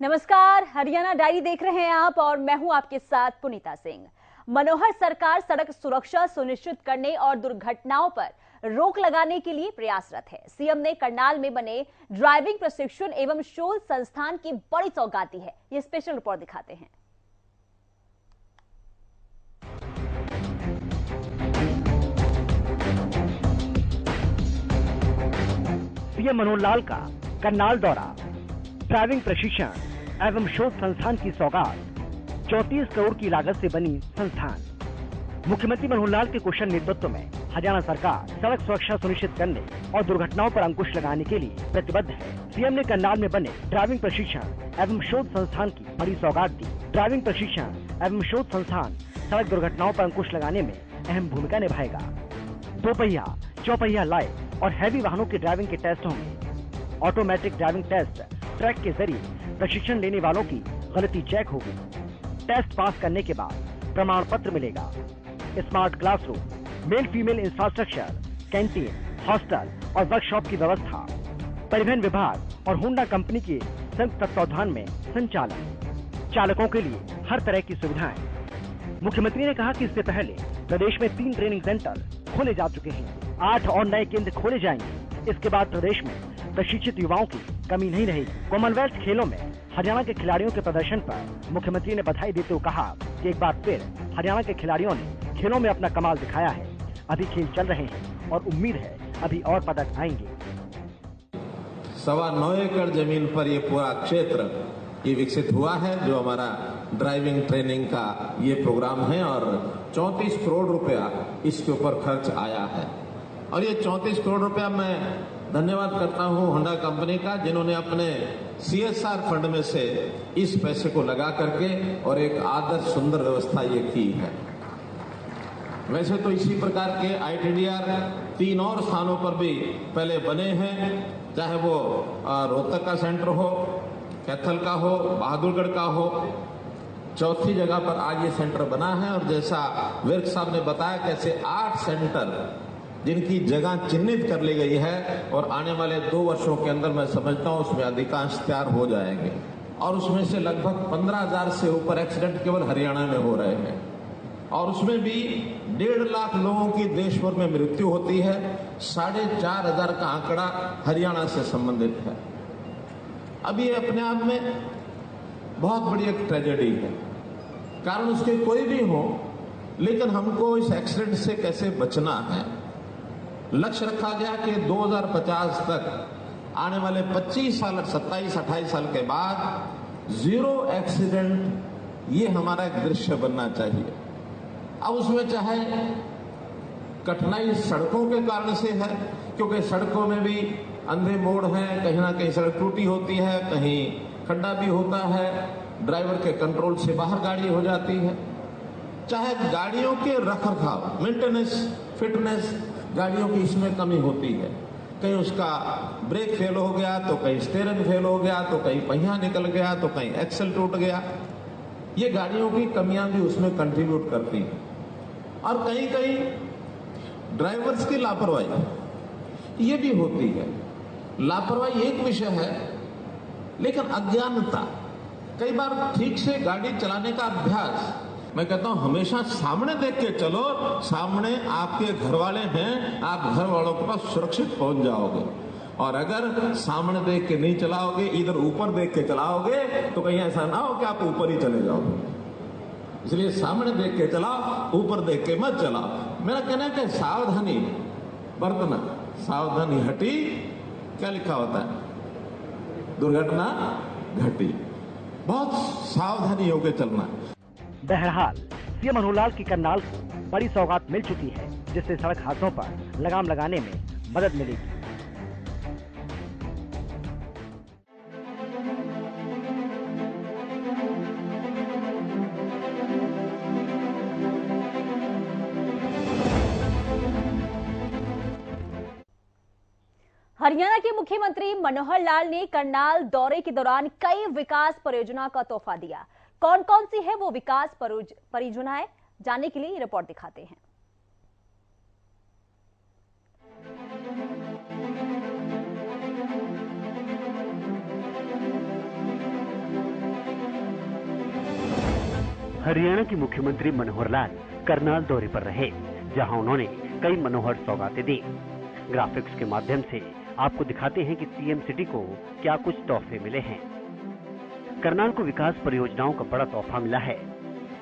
नमस्कार, हरियाणा डायरी देख रहे हैं आप और मैं हूं आपके साथ पुनीता सिंह। मनोहर सरकार सड़क सुरक्षा सुनिश्चित करने और दुर्घटनाओं पर रोक लगाने के लिए प्रयासरत है। सीएम ने करनाल में बने ड्राइविंग प्रशिक्षण एवं शोध संस्थान की बड़ी सौगात दी है। ये स्पेशल रिपोर्ट दिखाते हैं। सीएम मनोहर लाल का करनाल दौरा, ड्राइविंग प्रशिक्षण एवं शोध संस्थान की सौगात, 34 करोड़ की लागत से बनी संस्थान। मुख्यमंत्री मनोहर लाल के कुशल नेतृत्व में हरियाणा सरकार सड़क सुरक्षा सुनिश्चित करने और दुर्घटनाओं पर अंकुश लगाने के लिए प्रतिबद्ध है। सीएम ने करनाल में बने ड्राइविंग प्रशिक्षण एवं शोध संस्थान की बड़ी सौगात दी। ड्राइविंग प्रशिक्षण एवं शोध संस्थान सड़क दुर्घटनाओं पर अंकुश लगाने में अहम भूमिका निभाएगा। 2 पहिया, चौपहिया लाइट और हैवी वाहनों के ड्राइविंग के टेस्ट होंगे। ऑटोमेटिक ड्राइविंग टेस्ट ट्रैक के जरिए प्रशिक्षण लेने वालों की गलती चेक होगी। टेस्ट पास करने के बाद प्रमाण पत्र मिलेगा। Smart classroom, male female infrastructure, canteen, hostel और वर्कशॉप की व्यवस्था, परिवहन विभाग और होंडा कंपनी के संयुक्त तत्वावधान में संचालन, चालकों के लिए हर तरह की सुविधाएं। मुख्यमंत्री ने कहा कि इससे पहले प्रदेश में 3 ट्रेनिंग सेंटर खोले जा चुके हैं। 8 और नए केंद्र खोले जाएंगे। इसके बाद प्रदेश में प्रशिक्षित युवाओं की कमी नहीं रहेगी। कॉमनवेल्थ खेलों में हरियाणा के खिलाड़ियों के प्रदर्शन पर मुख्यमंत्री ने बधाई देते हुए कहा कि एक बार फिर हरियाणा के खिलाड़ियों ने खेलों में अपना कमाल दिखाया है। अभी खेल चल रहे हैं और उम्मीद है अभी और पदक आएंगे। 9.25 एकड़ जमीन पर ये पूरा क्षेत्र ये विकसित हुआ है, जो हमारा ड्राइविंग ट्रेनिंग का ये प्रोग्राम है और 34 करोड़ रुपया इसके ऊपर खर्च आया है। और ये 34 करोड़ रुपया मैं धन्यवाद करता हूं होंडा कंपनी का, जिन्होंने अपने CSR फंड में से इस पैसे को लगा करके और एक आदर्श सुंदर व्यवस्था ये की है। वैसे तो इसी प्रकार के ITDR 3 और स्थानों पर भी पहले बने हैं, चाहे वो रोहतक का सेंटर हो, कैथल का हो, बहादुरगढ़ का हो। चौथी जगह पर आज ये सेंटर बना है और जैसा विर्क साहब ने बताया कैसे 8 सेंटर जिनकी जगह चिन्हित कर ली गई है और आने वाले 2 वर्षों के अंदर मैं समझता हूं उसमें अधिकांश तैयार हो जाएंगे। और उसमें से लगभग 15,000 से ऊपर एक्सीडेंट केवल हरियाणा में हो रहे हैं और उसमें भी 1.5 लाख लोगों की देश भर में मृत्यु होती है। 4,500 का आंकड़ा हरियाणा से संबंधित है। अब ये अपने आप में बहुत बड़ी एक ट्रेजेडी है, कारण उसके कोई भी हो, लेकिन हमको इस एक्सीडेंट से कैसे बचना है। लक्ष्य रखा गया कि 2050 तक आने वाले 25 साल, 27-28 साल के बाद 0 एक्सीडेंट ये हमारा एक दृश्य बनना चाहिए। अब उसमें चाहे कठिनाई सड़कों के कारण से है, क्योंकि सड़कों में भी अंधे मोड़ हैं, कहीं ना कहीं सड़क टूटी होती है, कहीं खड्डा भी होता है, ड्राइवर के कंट्रोल से बाहर गाड़ी हो जाती है। चाहे गाड़ियों के रखरखाव, मेंटेनेंस, फिटनेस, गाड़ियों की इसमें कमी होती है। कहीं उसका ब्रेक फेल हो गया तो कहीं स्टीयरिंग फेल हो गया तो कहीं पहिया निकल गया तो कहीं एक्सल टूट गया। ये गाड़ियों की कमियां भी उसमें कंट्रीब्यूट करती हैं। और कहीं कहीं ड्राइवर्स की लापरवाही ये भी होती है। लापरवाही एक विषय है, लेकिन अज्ञानता, कई बार ठीक से गाड़ी चलाने का अभ्यास, मैं कहता हूं हमेशा सामने देख के चलो। सामने आपके घर वाले हैं, आप घर वालों के पास सुरक्षित पहुंच जाओगे। और अगर सामने देख के नहीं चलाओगे, इधर ऊपर देख के चलाओगे, तो कहीं ऐसा ना हो कि आप ऊपर ही चले जाओगे। इसलिए सामने देख के चलाओ, ऊपर देख के मत चलाओ। मेरा कहना है कि सावधानी बरतना, सावधानी हटी, क्या लिखा होता है, दुर्घटना घटी। बहुत सावधानी होकर चलना। बहरहाल सीएम मनोहर लाल की करनाल को बड़ी सौगात मिल चुकी है, जिससे सड़क हादसों पर लगाम लगाने में मदद मिलेगी। हरियाणा के मुख्यमंत्री मनोहर लाल ने करनाल दौरे के दौरान कई विकास परियोजना का तोहफा दिया। कौन कौन सी है वो विकास परियोजनाएं, जानने के लिए रिपोर्ट दिखाते हैं। हरियाणा के मुख्यमंत्री मनोहर लाल करनाल दौरे पर रहे, जहां उन्होंने कई मनोहर सौगातें दी। ग्राफिक्स के माध्यम से आपको दिखाते हैं कि सीएम सिटी को क्या कुछ तोहफे मिले हैं। करनाल को विकास परियोजनाओं का बड़ा तोहफा मिला है।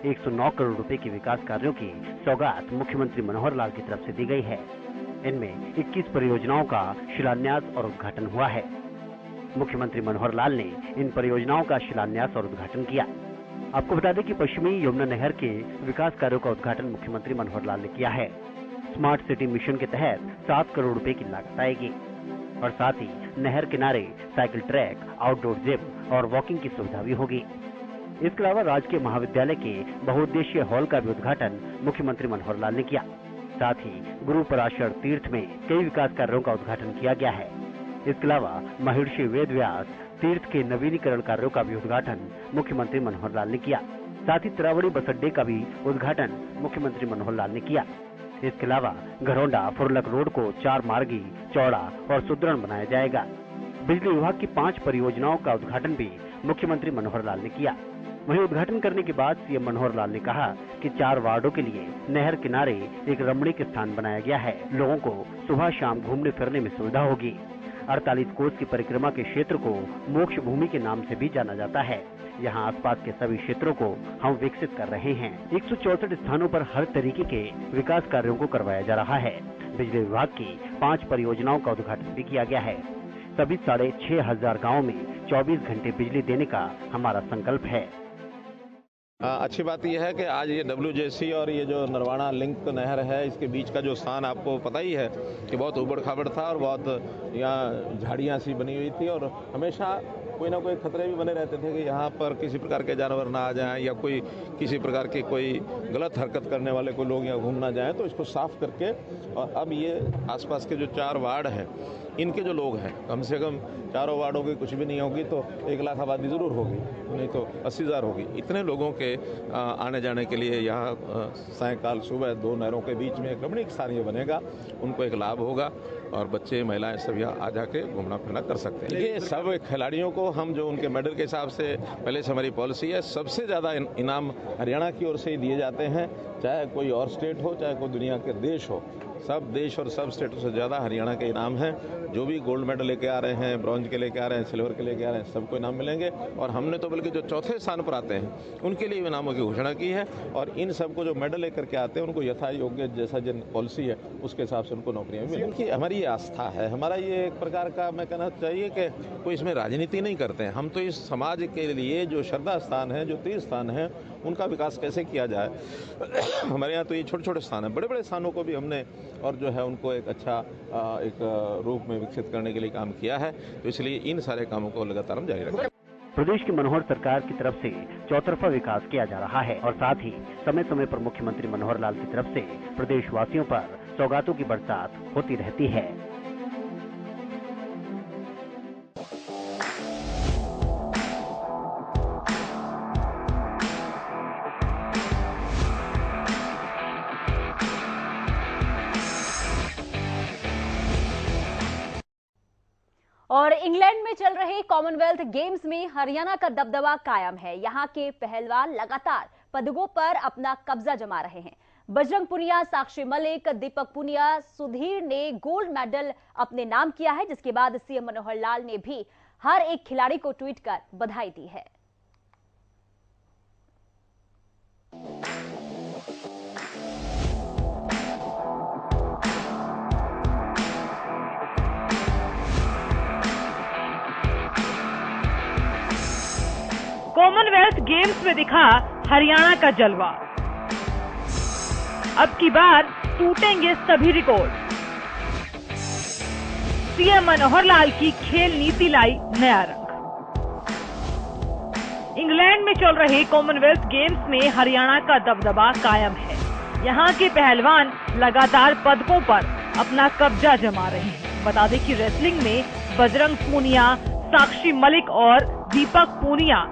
109 करोड़ रुपए के विकास कार्यों की सौगात मुख्यमंत्री मनोहर लाल की तरफ से दी गई है। इनमें 21 परियोजनाओं का शिलान्यास और उद्घाटन हुआ है। मुख्यमंत्री मनोहर लाल ने इन परियोजनाओं का शिलान्यास और उद्घाटन किया। आपको बता दें कि पश्चिमी यमुना नहर के विकास कार्यों का उद्घाटन मुख्यमंत्री मनोहर लाल ने किया है। स्मार्ट सिटी मिशन के तहत 7 करोड़ रुपए की लागत आएगी और साथ ही नहर किनारे साइकिल ट्रैक, आउटडोर जिम और वॉकिंग की सुविधा भी होगी। इसके अलावा राजकीय महाविद्यालय के बहुउद्देशीय हॉल का भी उद्घाटन मुख्यमंत्री मनोहर लाल ने किया। साथ ही गुरु पराशर तीर्थ में कई विकास कार्यों का उद्घाटन किया गया है। इसके अलावा महर्षि वेद व्यास तीर्थ के नवीनीकरण कार्यों का भी उद्घाटन मुख्यमंत्री मनोहर लाल ने किया। साथ ही तरावड़ी बस अड्डे का भी उद्घाटन मुख्यमंत्री मनोहर लाल ने किया। इसके अलावा घरौंडा फुरलक रोड को 4 मार्गी, चौड़ा और सुदृढ़ बनाया जाएगा। बिजली विभाग की 5 परियोजनाओं का उद्घाटन भी मुख्यमंत्री मनोहर लाल ने किया। वहीं उद्घाटन करने के बाद सीएम मनोहर लाल ने कहा कि 4 वार्डों के लिए नहर किनारे एक रमणीक स्थान बनाया गया है। लोगों को सुबह शाम घूमने फिरने में सुविधा होगी। 48 कोस की परिक्रमा के क्षेत्र को मोक्ष भूमि के नाम से भी जाना जाता है। यहाँ आसपास के सभी क्षेत्रों को हम विकसित कर रहे हैं। 164 स्थानों पर हर तरीके के विकास कार्यों को करवाया जा रहा है। बिजली विभाग की 5 परियोजनाओं का उद्घाटन भी किया गया है। सभी 6,500 गाँव में 24 घंटे बिजली देने का हमारा संकल्प है। अच्छी बात यह है कि आज ये WJC और ये जो नरवाना लिंक नहर है, इसके बीच का जो स्थान आपको पता ही है कि बहुत उबड़ खाबड़ था और बहुत यहाँ झाड़ियाँ सी बनी हुई थी और हमेशा कोई ना कोई खतरे भी बने रहते थे कि यहाँ पर किसी प्रकार के जानवर ना आ जाएं या कोई किसी प्रकार की कोई गलत हरकत करने वाले कोई लोग यहाँ घूम ना जाएं। तो इसको साफ करके और अब ये आसपास के जो 4 वार्ड हैं, इनके जो लोग हैं, कम से कम चारों वार्डों की कुछ भी नहीं होगी तो 1 लाख आबादी ज़रूर होगी, नहीं तो 80,000 होगी। इतने लोगों के आने जाने के लिए यहाँ सायंकाल सुबह 2 नहरों के बीच में एक रमणीक स्थान ये बनेगा, उनको एक लाभ होगा और बच्चे महिलाएं सब यहाँ आ जाके घूमना फिरना कर सकते हैं। ये सब खिलाड़ियों को हम जो उनके मेडल के हिसाब से पहले से हमारी पॉलिसी है, सबसे ज़्यादा इनाम हरियाणा की ओर से ही दिए जाते हैं, चाहे कोई और स्टेट हो, चाहे कोई दुनिया के देश हो। सब देश और सब स्टेटों से ज़्यादा हरियाणा के इनाम हैं। जो भी गोल्ड मेडल लेके आ रहे हैं, ब्रॉन्ज के लेके आ रहे हैं, सिल्वर के लेके आ रहे हैं, सबको इनाम मिलेंगे। और हमने तो बल्कि जो 4थे स्थान पर आते हैं उनके लिए इनामों की घोषणा की है और इन सबको जो मेडल लेकर के आते हैं उनको यथा योग्य जैसा जिन पॉलिसी है उसके हिसाब से उनको नौकरियाँ मिलेंगी। हमारी ये आस्था है, हमारा ये एक प्रकार का, मैं कहना चाहिए कि कोई इसमें राजनीति नहीं करते हैं। हम तो इस समाज के लिए जो श्रद्धा स्थान है, जो तीर्थ स्थान है, उनका विकास कैसे किया जाए। हमारे यहाँ तो ये छोटे छोटे स्थान हैं, बड़े बड़े स्थानों को भी हमने और जो है उनको एक अच्छा एक रूप में विकसित करने के लिए काम किया है। तो इसलिए इन सारे कामों को लगातार हम जारी रखेंगे। प्रदेश की मनोहर सरकार की तरफ से चौतरफा विकास किया जा रहा है और साथ ही समय समय पर मुख्यमंत्री मनोहर लाल की तरफ से प्रदेशवासियों पर सौगातों की बरसात होती रहती है। और इंग्लैंड में चल रहे कॉमनवेल्थ गेम्स में हरियाणा का दबदबा कायम है। यहां के पहलवान लगातार पदकों पर अपना कब्जा जमा रहे हैं। बजरंग पुनिया, साक्षी मलिक, दीपक पुनिया, सुधीर ने गोल्ड मेडल अपने नाम किया है, जिसके बाद सीएम मनोहर लाल ने भी हर एक खिलाड़ी को ट्वीट कर बधाई दी है। कॉमनवेल्थ गेम्स में दिखा हरियाणा का जलवा। अब की बार टूटेंगे सभी रिकॉर्ड। सीएम मनोहर लाल की खेल नीति लाई नया रंग। इंग्लैंड में चल रहे कॉमनवेल्थ गेम्स में हरियाणा का दबदबा कायम है। यहां के पहलवान लगातार पदकों पर अपना कब्जा जमा रहे हैं। बता दें कि रेसलिंग में बजरंग पूनिया, साक्षी मलिक और दीपक पूनिया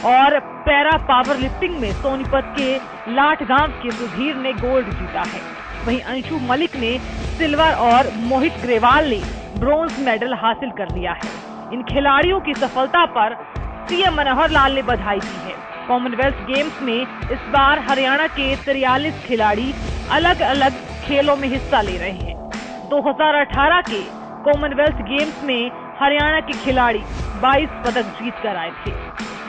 और पैरा पावर लिफ्टिंग में सोनीपत के लाठगांव के सुधीर ने गोल्ड जीता है। वहीं अंशु मलिक ने सिल्वर और मोहित ग्रेवाल ने ब्रॉन्ज मेडल हासिल कर लिया है। इन खिलाड़ियों की सफलता पर सीएम मनोहर लाल ने बधाई दी है। कॉमनवेल्थ गेम्स में इस बार हरियाणा के 43 खिलाड़ी अलग अलग खेलों में हिस्सा ले रहे हैं। 2018 के कॉमनवेल्थ गेम्स में हरियाणा के खिलाड़ी 22 पदक जीत कर आए थे।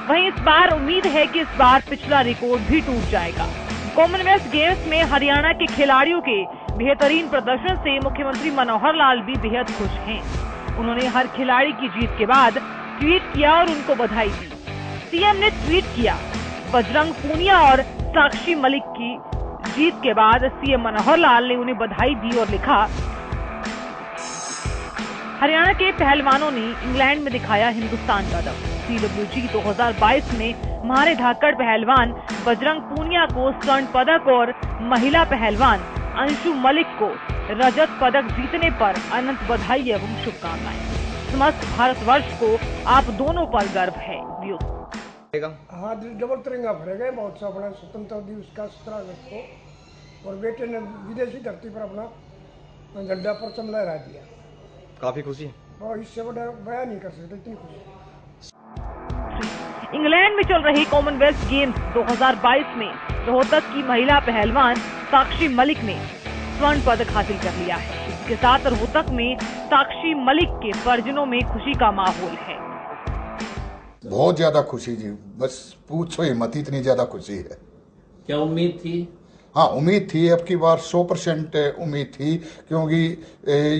वहीं इस बार उम्मीद है कि इस बार पिछला रिकॉर्ड भी टूट जाएगा। कॉमनवेल्थ गेम्स में हरियाणा के खिलाड़ियों के बेहतरीन प्रदर्शन से मुख्यमंत्री मनोहर लाल भी बेहद खुश हैं। उन्होंने हर खिलाड़ी की जीत के बाद ट्वीट किया और उनको बधाई दी। सीएम ने ट्वीट किया, बजरंग पूनिया और साक्षी मलिक की जीत के बाद सीएम मनोहर लाल ने उन्हें बधाई दी और लिखा, हरियाणा के पहलवानों ने इंग्लैंड में दिखाया हिंदुस्तान का दम। CWG 2022 में मारे धाकड़ पहलवान बजरंग पूनिया को स्वर्ण पदक और महिला पहलवान अंशु मलिक को रजत पदक जीतने पर अनंत बधाई एवं शुभकामनाएं। समस्त भारतवर्ष को आप दोनों पर गर्व है। हाँ, डबल तिरंगा फहरेगा बहुत सा अपना स्वतंत्रता दिवस का 17 अगस्त को, और बेटे ने विदेशी धरती पर अपना झंडा परचम लहरा दिया। काफी खुशी है, और इससे बड़ा बयान नहीं कर सकते, इतनी खुशी। इंग्लैंड में चल रही कॉमनवेल्थ गेम्स 2022 में रोहतक की महिला पहलवान साक्षी मलिक ने स्वर्ण पदक हासिल कर लिया है। इसके साथ रोहतक में साक्षी मलिक के परिजनों में खुशी का माहौल है। बहुत ज्यादा खुशी जी, बस पूछो ही मत, इतनी ज्यादा खुशी है। क्या उम्मीद थी? हाँ, उम्मीद थी, अब की बार 100% उम्मीद थी, क्योंकि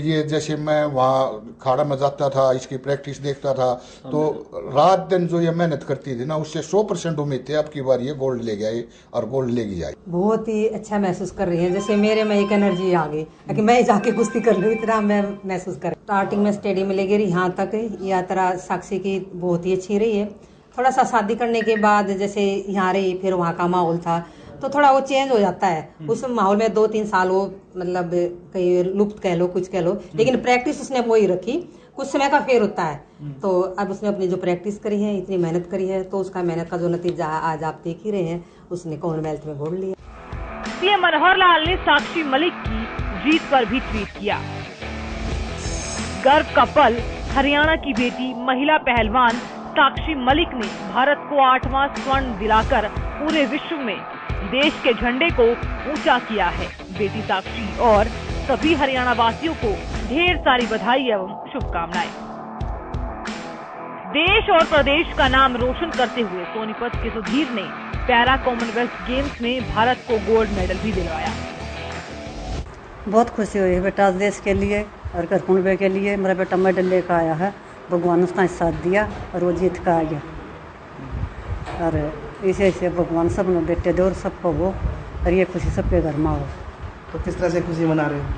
ये जैसे मैं वहाँ खाड़ा में जाता था, इसकी प्रैक्टिस देखता था, तो रात दिन जो ये मेहनत करती थी ना, उससे 100% उम्मीद थी अब की बार ये गोल्ड ले गए और गोल्ड लेगी जाए। बहुत ही अच्छा महसूस कर रही है, जैसे मेरे में एक एनर्जी आ गई कि मैं जाके कुश्ती कर लूँ, इतना मैं महसूस कर। स्टार्टिंग में स्टेडियम में ले गई, यहाँ तक यात्रा साक्षी की बहुत ही अच्छी रही है। थोड़ा सा शादी करने के बाद जैसे यहाँ रही, फिर वहाँ का माहौल था तो थोड़ा वो चेंज हो जाता है। उस माहौल में 2-3 साल वो मतलब कहीं लुप्त कह लो, कुछ कह लो, लेकिन प्रैक्टिस उसने वही रखी। कुछ समय का फेर होता है, तो अब उसने अपनी जो प्रैक्टिस करी है, इतनी मेहनत करी है, तो उसका मेहनत का जो नतीजा आज आप देख ही रहे हैं, उसने कॉमनवेल्थ में गोल्ड लिया। सीएम मनोहर लाल ने साक्षी मलिक की जीत पर भी ट्वीट किया, गर्व का पल, हरियाणा की बेटी महिला पहलवान साक्षी मलिक ने भारत को 8वां स्वर्ण दिलाकर पूरे विश्व में देश के झंडे को ऊंचा किया है। बेटी साक्षी और सभी हरियाणा वासियों को ढेर सारी बधाई एवं शुभकामनाएं। देश और प्रदेश का नाम रोशन करते हुए सोनीपत के सुधीर ने पैरा कॉमनवेल्थ गेम्स में भारत को गोल्ड मेडल भी दिलवाया। बहुत खुशी हुई बेटा, देश के लिए और कुनबे के लिए मेरा बेटा मेडल लेकर आया है। भगवान उसका साथ दिया और वो जीत का आ गया, और ऐसे भगवान सब ने बेटे दो और सबको वो, और ये खुशी सबके घर में हो। तो किस तरह से खुशी मना रहे हैं?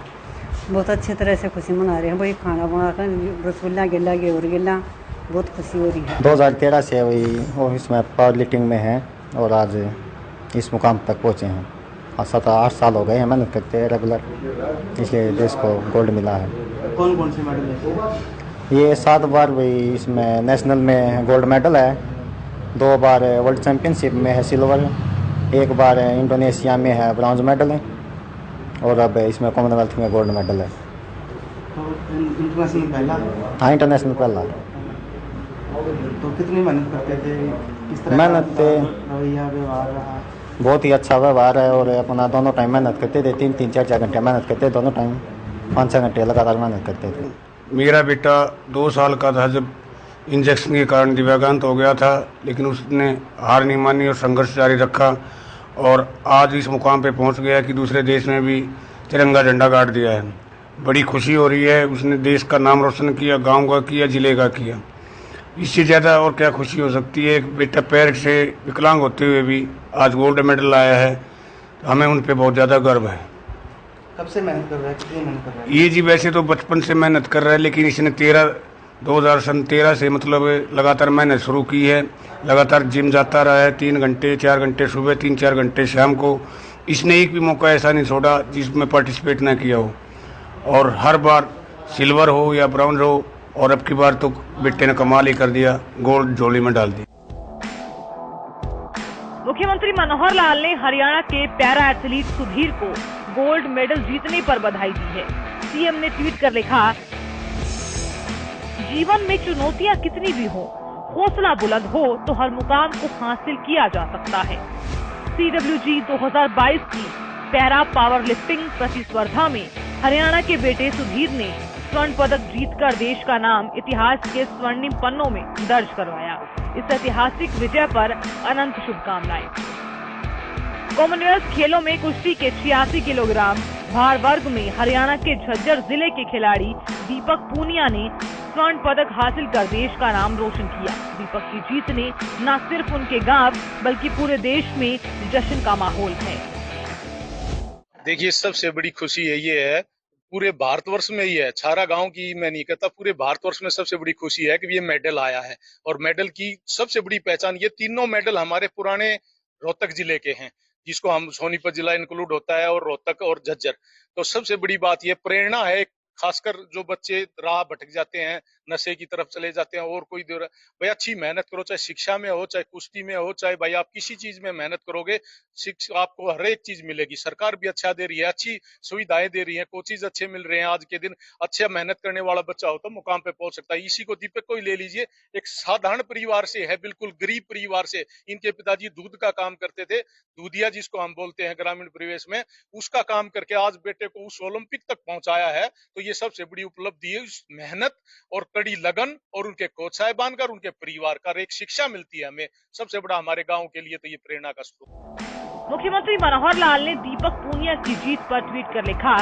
बहुत अच्छी तरह से खुशी मना रहे हैं। वही खाना बनाकर रसगुल्ला गिला घेवर गिला, बहुत खुशी हो रही है। 2013 से वही ऑफिस में पावर लिफ्टिंग में है और आज इस मुकाम तक पहुँचे हैं। 7-8 साल हो गए हैं मेहनत करते हैं रेगुलर, इसलिए देश को गोल्ड मिला है। कौन कौन से मेडल है? ये 7 बार वही इसमें नेशनल में गोल्ड मेडल है, 2 बार वर्ल्ड चैम्पियनशिप में है सिल्वर, 1 बार इंडोनेशिया में है ब्रॉन्ज मेडल है, और अब इसमें कॉमनवेल्थ में गोल्ड मेडल है। तो इंटरनेशनल पहला? हाँ, इंटरनेशनल पहला। तो कितनी मेहनत करते थे? किस तरह मेहनत रवैया व्यवहार रहा? बहुत ही अच्छा व्यवहार है, और अपना दोनों टाइम मेहनत करते थे, 3-3, 4-4 घंटे मेहनत करते थे, दोनों टाइम 5-6 घंटे लगातार मेहनत करते थे। मेरा बेटा 2 साल का था जब इंजेक्शन के कारण दिव्यांगांत हो गया था, लेकिन उसने हार नहीं मानी और संघर्ष जारी रखा, और आज इस मुकाम पे पहुंच गया कि दूसरे देश में भी तिरंगा झंडा गाड़ दिया है। बड़ी खुशी हो रही है, उसने देश का नाम रोशन किया, गांव का किया, जिले का किया। इससे ज़्यादा और क्या खुशी हो सकती है। एक बेटा पैर से विकलांग होते हुए भी आज गोल्ड मेडल लाया है, तो हमें उन पर बहुत ज़्यादा गर्व है। कब से मेहनत कर रहा है? कितनी मेहनत कर रहा है? ये जी वैसे तो बचपन से मेहनत कर रहा है, लेकिन इसने 2013 से मतलब लगातार मेहनत शुरू की है। लगातार जिम जाता रहा है, 3 घंटे 4 घंटे सुबह, 3-4 घंटे शाम को। इसने एक भी मौका ऐसा नहीं छोड़ा जिसमें पार्टिसिपेट ना किया हो, और हर बार सिल्वर हो या ब्राउन हो, और अब की बार तो बेटे ने कमाल ही कर दिया, गोल्ड झोली में डाल दी। मुख्यमंत्री मनोहर लाल ने हरियाणा के पैरा एथलीट सुधीर को गोल्ड मेडल जीतने पर बधाई दी है। सीएम ने ट्वीट कर लिखा, जीवन में चुनौतियां कितनी भी हो, हौसला बुलंद हो तो हर मुकाम को हासिल किया जा सकता है। CWG 2022 की पैरा पावर लिफ्टिंग प्रतिस्पर्धा में हरियाणा के बेटे सुधीर ने स्वर्ण पदक जीतकर देश का नाम इतिहास के स्वर्णिम पन्नों में दर्ज करवाया। इस ऐतिहासिक विजय पर अनंत शुभकामनाएं। कॉमनवेल्थ खेलों में कुश्ती के 86 किलोग्राम भार वर्ग में हरियाणा के झज्जर जिले के खिलाड़ी दीपक पूनिया ने स्वर्ण पदक हासिल कर देश का नाम रोशन किया। दीपक की जीत ने न सिर्फ उनके गांव बल्कि पूरे देश में जश्न का माहौल है। देखिए, सबसे बड़ी खुशी ये है पूरे भारतवर्ष में ही है, छारा गांव की मैं नहीं कहता, पूरे भारतवर्ष में सबसे बड़ी खुशी है कि ये मेडल आया है। और मेडल की सबसे बड़ी पहचान, ये तीनों मेडल हमारे पुराने रोहतक जिले के हैं, जिसको हम सोनीपत जिला इंक्लूड होता है, और रोहतक और झज्जर। तो सबसे बड़ी बात ये प्रेरणा है, खासकर जो बच्चे राह भटक जाते हैं, नशे की तरफ चले जाते हैं और कोई दूर, भाई अच्छी मेहनत करो, चाहे शिक्षा में हो, चाहे कुश्ती में हो, चाहे भाई आप किसी चीज में मेहनत करोगे, शिक्षा आपको हर एक चीज मिलेगी। सरकार भी अच्छा दे रही है, अच्छी सुविधाएं दे रही है, कोचेज अच्छे मिल रहे हैं। आज के दिन अच्छा मेहनत करने वाला बच्चा हो तो मुकाम पे पहुंच सकता है। इसी को दीपक को ही ले लीजिए, एक साधारण परिवार से है, बिल्कुल गरीब परिवार से। इनके पिताजी दूध का काम करते थे, दूधिया जिसको हम बोलते हैं ग्रामीण परिवेश में, उसका काम करके आज बेटे को उस ओलंपिक तक पहुंचाया है। तो ये सबसे बड़ी उपलब्धि है। उस मेहनत और कड़ी लगन और उनके कोच साहिबान का, उनके परिवार का एक शिक्षा मिलती है हमें। सबसे बड़ा हमारे गांव के लिए तो ये प्रेरणा का स्रोत। मुख्यमंत्री मनोहर लाल ने दीपक पूनिया की जीत पर ट्वीट कर लिखा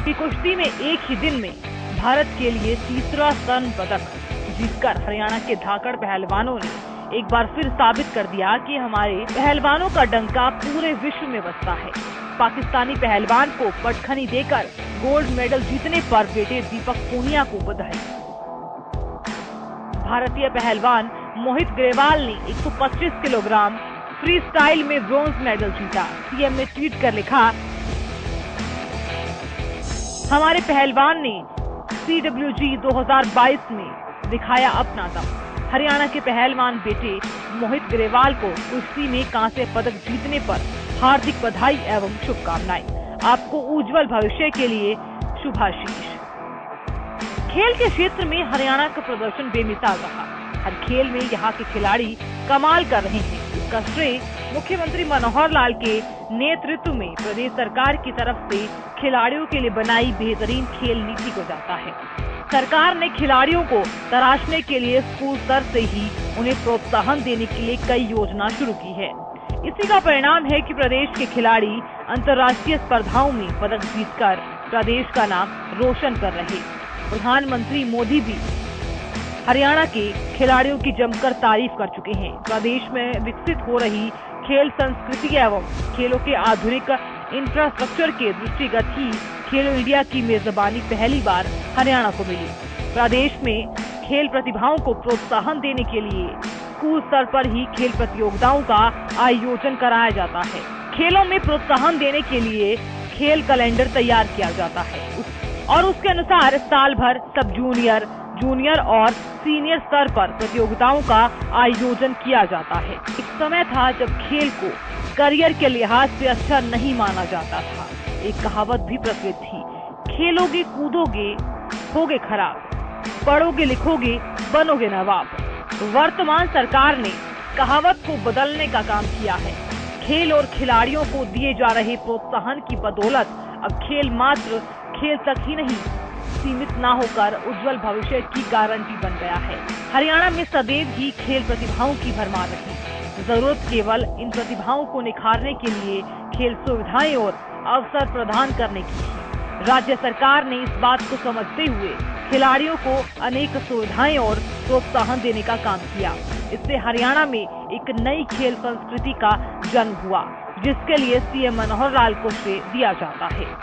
कि कुश्ती में एक ही दिन में भारत के लिए तीसरा स्वर्ण पदक जीतकर हरियाणा के धाकड़ पहलवानों ने एक बार फिर साबित कर दिया कि हमारे पहलवानों का डंका पूरे विश्व में बजता है। पाकिस्तानी पहलवान को पटखनी देकर गोल्ड मेडल जीतने पर बेटे दीपक पूनिया को बधाई। भारतीय पहलवान मोहित ग्रेवाल ने 125 किलोग्राम फ्री स्टाइल में ब्रॉन्ज मेडल जीता। सीएम ने ट्वीट कर लिखा, हमारे पहलवान ने CWG 2022 में दिखाया अपना दम। हरियाणा के पहलवान बेटे मोहित ग्रेवाल को कुश्ती में कांस्य पदक जीतने पर हार्दिक बधाई एवं शुभकामनाएं। आपको उज्जवल भविष्य के लिए शुभाशीष। खेल के क्षेत्र में हरियाणा का प्रदर्शन बेमिसाल रहा। हर खेल में यहाँ के खिलाड़ी कमाल कर रहे हैं। इसका श्रेय मुख्यमंत्री मनोहर लाल के नेतृत्व में प्रदेश सरकार की तरफ से खिलाड़ियों के लिए बनाई बेहतरीन खेल नीति को जाता है। सरकार ने खिलाड़ियों को तराशने के लिए स्कूल स्तर से ही उन्हें प्रोत्साहन देने के लिए कई योजना शुरू की है। इसी का परिणाम है कि प्रदेश के खिलाड़ी अंतर्राष्ट्रीय स्पर्धाओं में पदक जीतकर प्रदेश का नाम रोशन कर रहे। प्रधानमंत्री मोदी भी हरियाणा के खिलाड़ियों की जमकर तारीफ कर चुके हैं। प्रदेश में विकसित हो रही खेल संस्कृति एवं खेलों के आधुनिक इंफ्रास्ट्रक्चर के दृष्टिगत ही खेलो इंडिया की मेजबानी पहली बार हरियाणा को मिली। प्रदेश में खेल प्रतिभाओं को प्रोत्साहन देने के लिए स्कूल स्तर पर ही खेल प्रतियोगिताओं का आयोजन कराया जाता है। खेलों में प्रोत्साहन देने के लिए खेल कैलेंडर तैयार किया जाता है और उसके अनुसार साल भर सब जूनियर, जूनियर और सीनियर स्तर पर प्रतियोगिताओं का आयोजन किया जाता है। एक समय था जब खेल को करियर के लिहाज से अच्छा नहीं माना जाता था। एक कहावत भी प्रचलित थी, खेलोगे कूदोगे होगे खराब, पढ़ोगे लिखोगे बनोगे नवाब। वर्तमान सरकार ने कहावत को बदलने का काम किया है। खेल और खिलाड़ियों को दिए जा रहे प्रोत्साहन की बदौलत अब खेल मात्र खेल तक ही नहीं सीमित ना होकर उज्जवल भविष्य की गारंटी बन गया है। हरियाणा में सदैव ही खेल प्रतिभाओं की भरमार रही। जरूरत केवल इन प्रतिभाओं को निखारने के लिए खेल सुविधाएं और अवसर प्रदान करने की है। राज्य सरकार ने इस बात को समझते हुए खिलाड़ियों को अनेक सुविधाएं और प्रोत्साहन देने का काम किया। इससे हरियाणा में एक नई खेल संस्कृति का जन्म हुआ, जिसके लिए सीएम मनोहर लाल को श्रेय दिया जाता है।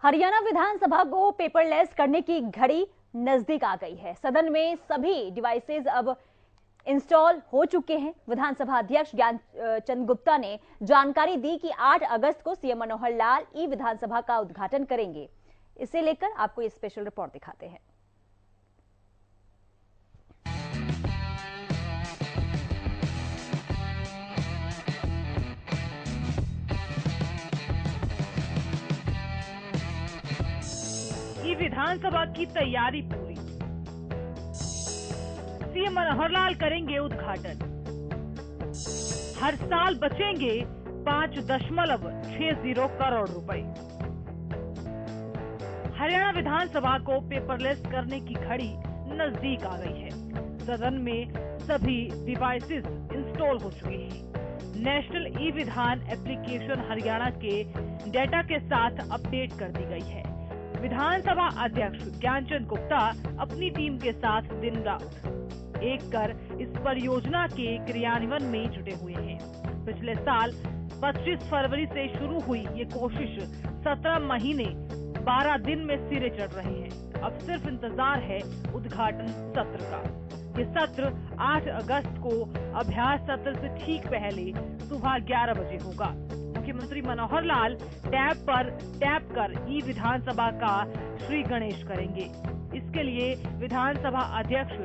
हरियाणा विधानसभा को पेपरलेस करने की घड़ी नजदीक आ गई है। सदन में सभी डिवाइसेज अब इंस्टॉल हो चुके हैं। विधानसभा अध्यक्ष ज्ञानचंद गुप्ता ने जानकारी दी कि 8 अगस्त को सीएम मनोहर लाल ई विधानसभा का उद्घाटन करेंगे। इसे लेकर आपको ये स्पेशल रिपोर्ट दिखाते हैं। विधानसभा की तैयारी पूरी। सीएम मनोहर लाल करेंगे उद्घाटन। हर साल बचेंगे 5.60 करोड़ रुपए। हरियाणा विधानसभा को पेपरलेस करने की घड़ी नजदीक आ गई है। सदन में सभी डिवाइसेस इंस्टॉल हो चुके हैं। नेशनल ई विधान एप्लीकेशन हरियाणा के डेटा के साथ अपडेट कर दी गई है। विधानसभा अध्यक्ष ज्ञानचंद गुप्ता अपनी टीम के साथ दिन रात एक कर इस परियोजना के क्रियान्वयन में जुटे हुए हैं। पिछले साल 25 फरवरी से शुरू हुई ये कोशिश 17 महीने 12 दिन में सिरे चढ़ रहे हैं। अब सिर्फ इंतजार है उद्घाटन सत्र का। ये सत्र 8 अगस्त को अभ्यास सत्र से ठीक पहले सुबह 11 बजे होगा। मुख्यमंत्री मनोहर लाल टैब पर टैप कर ई विधानसभा का श्री गणेश करेंगे। इसके लिए विधानसभा अध्यक्ष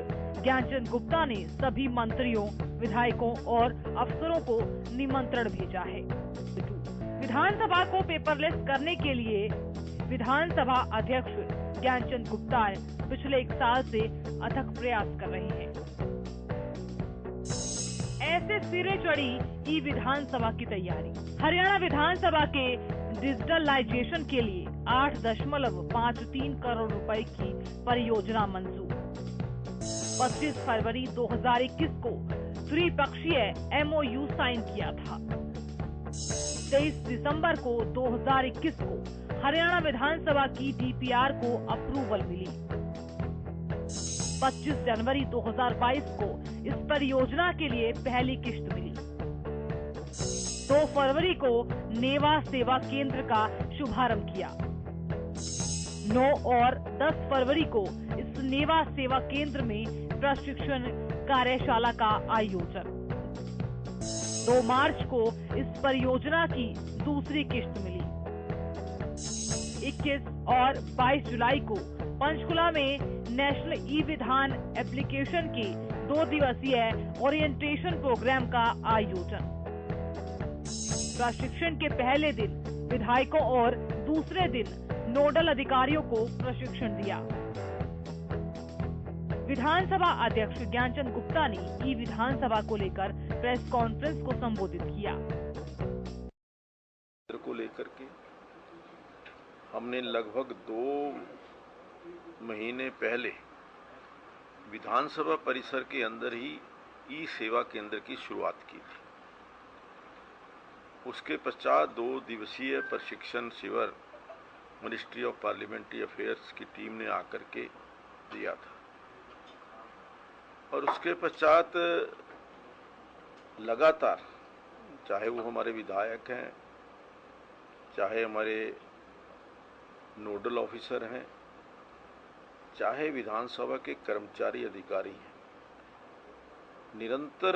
ज्ञानचंद गुप्ता ने सभी मंत्रियों, विधायकों और अफसरों को निमंत्रण भेजा है। विधानसभा को पेपरलेस करने के लिए विधानसभा अध्यक्ष ज्ञानचंद गुप्ता पिछले 1 साल से अथक प्रयास कर रहे हैं। ऐसे सिरे चढ़ी ई विधानसभा की तैयारी। हरियाणा विधानसभा के डिजिटलाइजेशन के लिए 8.53 करोड़ रुपए की परियोजना मंजूर। 25 फरवरी 2021 को त्रिपक्षीय MOU साइन किया था। 23 दिसंबर को 2021 को हरियाणा विधानसभा की DPR को अप्रूवल मिली। 25 जनवरी 2022 को इस परियोजना के लिए पहली किश्त मिली। 2 फरवरी को नेवा सेवा केंद्र का शुभारंभ किया। 9 और 10 फरवरी को इस नेवा सेवा केंद्र में प्रशिक्षण कार्यशाला का आयोजन। 2 मार्च को इस परियोजना की दूसरी किश्त मिली। 21 और 22 जुलाई को पंचकुला में नेशनल ई विधान एप्लीकेशन के 2 दिवसीय ओरिएंटेशन प्रोग्राम का आयोजन। प्रशिक्षण के पहले दिन विधायकों और दूसरे दिन नोडल अधिकारियों को प्रशिक्षण दिया। विधानसभा अध्यक्ष ज्ञानचंद गुप्ता ने ई विधानसभा को लेकर प्रेस कॉन्फ्रेंस को संबोधित किया। को लेकर के हमने लगभग 2 महीने पहले विधानसभा परिसर के अंदर ही ई सेवा केंद्र की शुरुआत की थी। उसके पश्चात 2 दिवसीय प्रशिक्षण शिविर मिनिस्ट्री ऑफ पार्लियामेंट्री अफेयर्स की टीम ने आकर के दिया था और उसके पश्चात लगातार, चाहे वो हमारे विधायक हैं, चाहे हमारे नोडल ऑफिसर हैं, चाहे विधानसभा के कर्मचारी अधिकारी हैं, निरंतर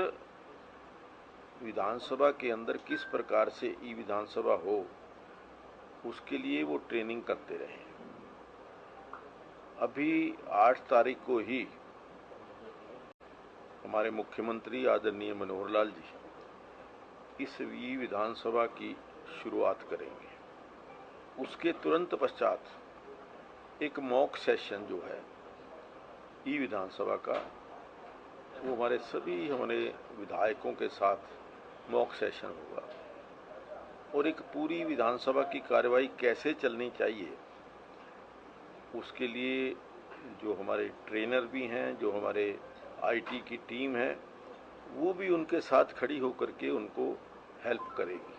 विधानसभा के अंदर किस प्रकार से ई विधानसभा हो उसके लिए वो ट्रेनिंग करते रहे। अभी 8 तारीख को ही हमारे मुख्यमंत्री आदरणीय मनोहर लाल जी इस ई विधानसभा की शुरुआत करेंगे। उसके तुरंत पश्चात एक मॉक सेशन जो है ई विधानसभा का, वो हमारे विधायकों के साथ मॉक सेशन होगा और एक पूरी विधानसभा की कार्रवाई कैसे चलनी चाहिए उसके लिए जो हमारे ट्रेनर भी हैं, जो हमारे IT की टीम है, वो भी उनके साथ खड़ी होकर के उनको हेल्प करेगी।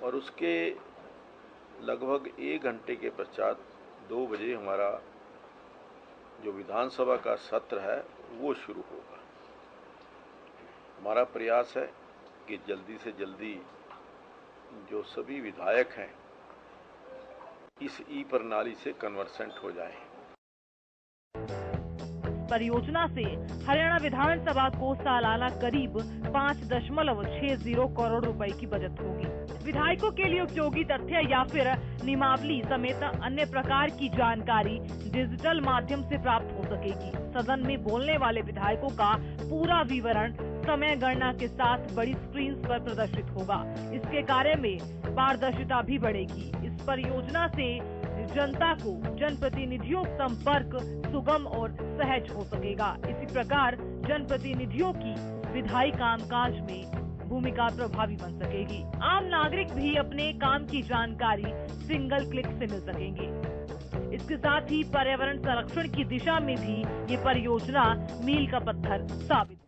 और उसके लगभग 1 घंटे के पश्चात 2 बजे हमारा जो विधानसभा का सत्र है वो शुरू होगा। हमारा प्रयास है कि जल्दी से जल्दी जो सभी विधायक हैं इस ई प्रणाली से कन्वर्सेंट हो जाएं। परियोजना से हरियाणा विधानसभा को सालाना करीब 5.60 करोड़ रुपए की बचत होगी। विधायकों के लिए उपयोगी तथ्य या फिर नियमावली समेत अन्य प्रकार की जानकारी डिजिटल माध्यम से प्राप्त हो सकेगी। सदन में बोलने वाले विधायकों का पूरा विवरण समय गणना के साथ बड़ी स्क्रीन पर प्रदर्शित होगा। इसके कार्य में पारदर्शिता भी बढ़ेगी। इस परियोजना से जनता को जनप्रतिनिधियों संपर्क सुगम और सहज हो सकेगा। इसी प्रकार जनप्रतिनिधियों की विधायी कामकाज में भूमिका प्रभावी बन सकेगी। आम नागरिक भी अपने काम की जानकारी सिंगल क्लिक से मिल सकेंगे। इसके साथ ही पर्यावरण संरक्षण की दिशा में भी ये परियोजना मील का पत्थर साबित।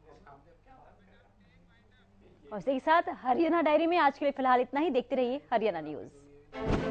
और इसी के साथ हरियाणा डायरी में आज के लिए फिलहाल इतना ही। देखते रहिए हरियाणा न्यूज।